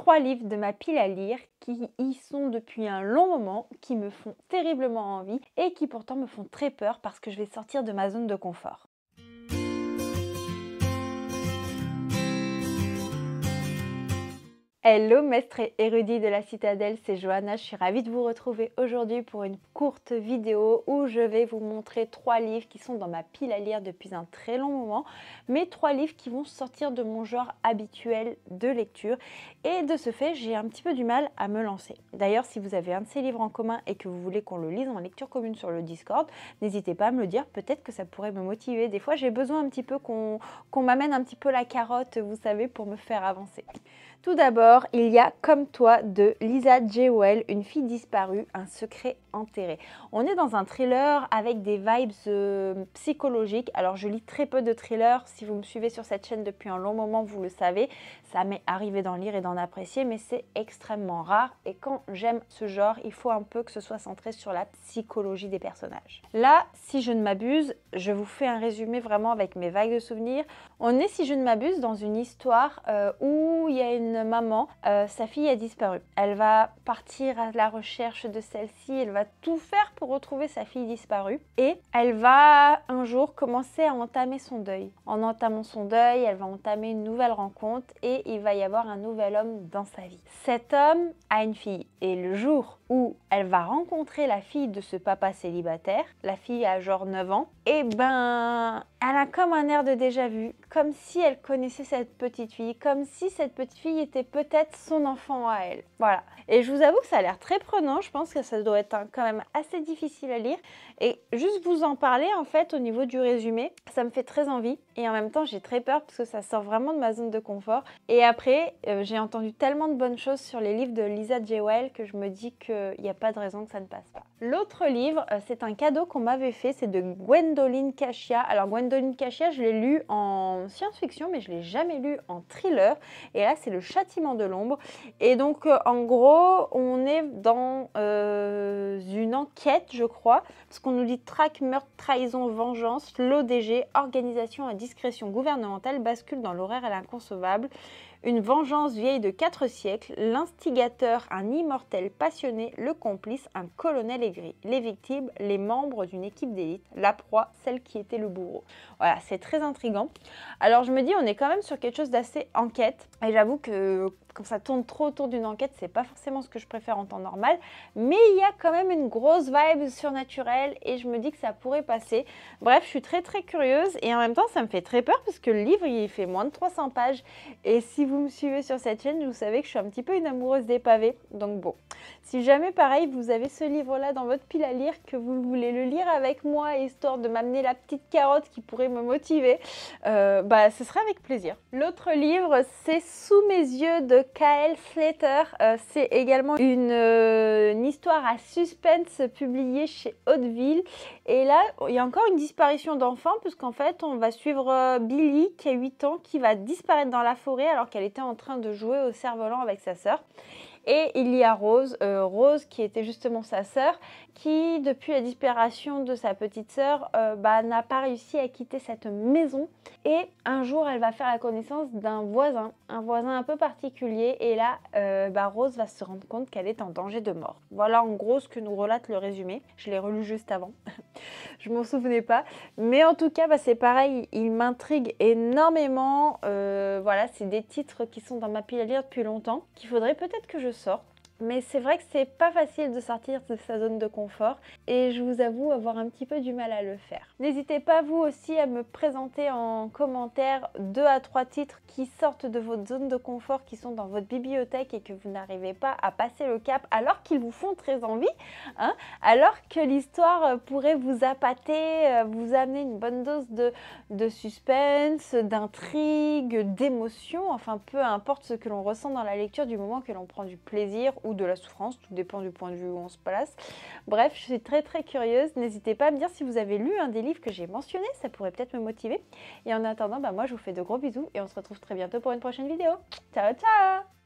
3 livres de ma pile à lire qui y sont depuis un long moment, qui me font terriblement envie et qui pourtant me font très peur parce que je vais sortir de ma zone de confort. Hello maîtres et érudits de la citadelle, c'est Johanna, je suis ravie de vous retrouver aujourd'hui pour une courte vidéo où je vais vous montrer 3 livres qui sont dans ma pile à lire depuis un très long moment, mais 3 livres qui vont sortir de mon genre habituel de lecture et de ce fait j'ai un petit peu du mal à me lancer. D'ailleurs si vous avez un de ces livres en commun et que vous voulez qu'on le lise en lecture commune sur le Discord, n'hésitez pas à me le dire, peut-être que ça pourrait me motiver. Des fois j'ai besoin un petit peu qu'on m'amène un petit peu la carotte, vous savez, pour me faire avancer. Tout d'abord, il y a Comme toi de Lisa Jewell, une fille disparue, un secret enterré. On est dans un thriller avec des vibes psychologiques. Alors je lis très peu de thrillers, si vous me suivez sur cette chaîne depuis un long moment, vous le savez. Ça m'est arrivé d'en lire et d'en apprécier, mais c'est extrêmement rare. Et quand j'aime ce genre, il faut un peu que ce soit centré sur la psychologie des personnages. Là, si je ne m'abuse, je vous fais un résumé vraiment avec mes vagues de souvenirs. On est, si je ne m'abuse, dans une histoire où il y a une maman, sa fille a disparu. Elle va partir à la recherche de celle-ci, elle va tout faire pour retrouver sa fille disparue et elle va un jour commencer à entamer son deuil. En entamant son deuil, elle va entamer une nouvelle rencontre et il va y avoir un nouvel homme dans sa vie. Cet homme a une fille et le jour où elle va rencontrer la fille de ce papa célibataire, la fille a genre 9 ans, et ben elle a comme un air de déjà-vu, comme si elle connaissait cette petite fille, comme si cette petite fille était peut-être son enfant à elle. Voilà. Et je vous avoue que ça a l'air très prenant, je pense que ça doit être quand même assez difficile à lire. Et juste vous en parler en fait au niveau du résumé, ça me fait très envie. Et en même temps j'ai très peur parce que ça sort vraiment de ma zone de confort. Et après, j'ai entendu tellement de bonnes choses sur les livres de Lisa Jewell que je me dis qu'il n'y a pas de raison que ça ne passe pas. L'autre livre, c'est un cadeau qu'on m'avait fait, c'est de Gwendoline Cachia. Alors Gwendoline Cachia, je l'ai lu en science-fiction, mais je ne l'ai jamais lu en thriller. Et là, c'est Le Châtiment de l'ombre. Et donc, en gros, on est dans une enquête, je crois, parce qu'on nous dit traque, meurtre, trahison, vengeance, l'ODG, organisation à discrétion gouvernementale, bascule dans l'horaire et l'inconcevable. Une vengeance vieille de 4 siècles, l'instigateur, un immortel passionné, le complice, un colonel aigri. Les victimes, les membres d'une équipe d'élite, la proie, celle qui était le bourreau. Voilà, c'est très intriguant. Alors je me dis, on est quand même sur quelque chose d'assez enquête. Et j'avoue que quand ça tourne trop autour d'une enquête, c'est pas forcément ce que je préfère en temps normal. Mais il y a quand même une grosse vibe surnaturelle et je me dis que ça pourrait passer. Bref, je suis très curieuse et en même temps, ça me fait très peur parce que le livre, il fait moins de 300 pages. Et si vous me suivez sur cette chaîne, vous savez que je suis un petit peu une amoureuse des pavés. Donc bon, si jamais pareil, vous avez ce livre-là dans votre pile à lire, que vous voulez le lire avec moi, histoire de m'amener la petite carotte qui pourrait me motiver, ce serait avec plaisir. L'autre livre, c'est Sous mes yeux de K.L. Slater. C'est également une histoire à suspense publiée chez Hauteville. Et là, il y a encore une disparition d'enfant, puisqu'en fait, on va suivre Billy, qui a 8 ans, qui va disparaître dans la forêt alors qu'elle était en train de jouer au cerf-volant avec sa sœur. Et il y a Rose, Rose qui était justement sa sœur, qui depuis la disparition de sa petite sœur n'a pas réussi à quitter cette maison. Et un jour elle va faire la connaissance d'un voisin, un peu particulier. Et là Rose va se rendre compte qu'elle est en danger de mort. Voilà en gros ce que nous relate le résumé. Je l'ai relu juste avant. Je m'en souvenais pas. Mais en tout cas c'est pareil, il m'intrigue énormément. Voilà, c'est des titres qui sont dans ma pile à lire depuis longtemps, qu'il faudrait peut-être que je sorte. Mais c'est vrai que c'est pas facile de sortir de sa zone de confort et je vous avoue avoir un petit peu du mal à le faire. N'hésitez pas vous aussi à me présenter en commentaire 2 à 3 titres qui sortent de votre zone de confort, qui sont dans votre bibliothèque et que vous n'arrivez pas à passer le cap alors qu'ils vous font très envie, hein, alors que l'histoire pourrait vous appâter, vous amener une bonne dose de suspense, d'intrigue, d'émotion, enfin peu importe ce que l'on ressent dans la lecture du moment que l'on prend du plaisir ou de la souffrance, tout dépend du point de vue où on se place. Bref, je suis très curieuse. N'hésitez pas à me dire si vous avez lu un des livres que j'ai mentionné, ça pourrait peut-être me motiver. Et en attendant, moi je vous fais de gros bisous et on se retrouve très bientôt pour une prochaine vidéo. Ciao ciao!